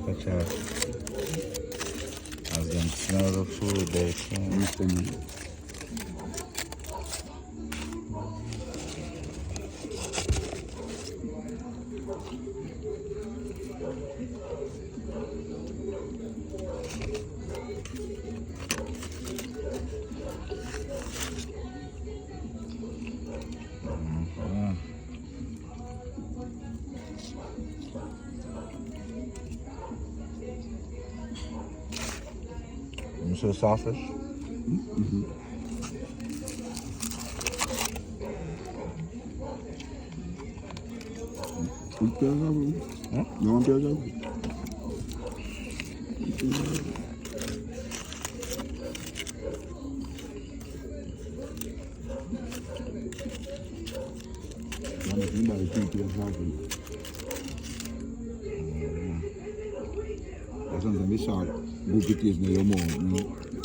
Watch out. As them smell the food, they can. You see the saltfish? Mm-hmm. No,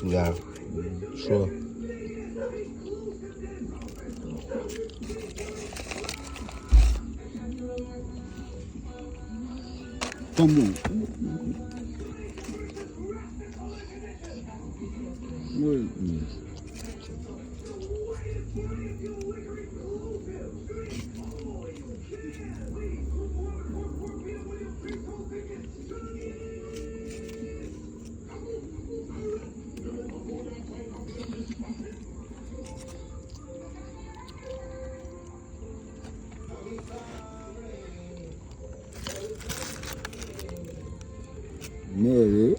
Yeah, sure. Come on. Mary.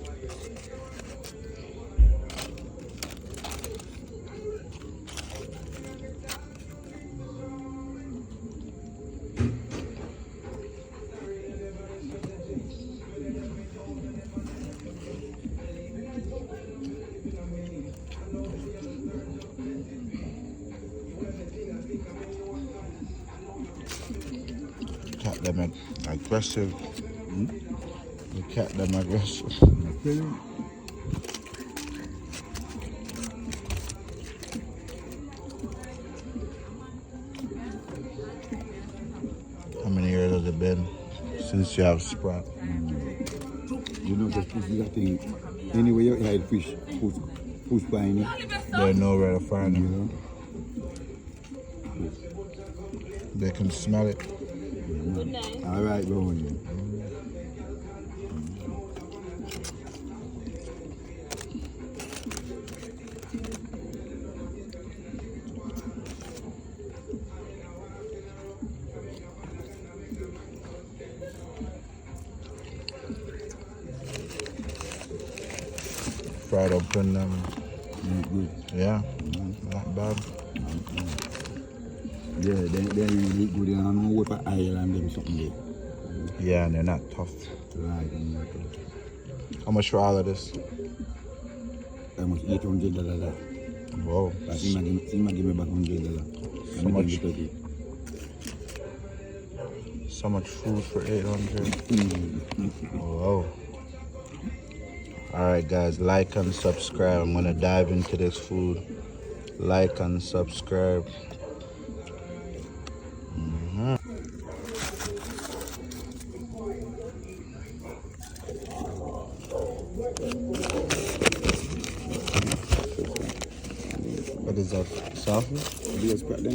Cat them aggressive. The cat them aggressive. How many years has it been since you have Sprat? You know the fish that thing. Anyway, you hide fish, push flying it. They know where to find You them. know. They can smell it. Good night. All right, bro. Fried open them. Good. Yeah, not bad. Yeah, they really good. I don't know what for island them something there. Yeah, and they're not tough. Right. How much for all of this? How much? $800. Whoa. But he might give me back $100. So much. So much food for 800. Whoa. Alright guys, like and subscribe. I'm gonna dive into this food. Like and subscribe. What is that? Saltfish? Do you expect them?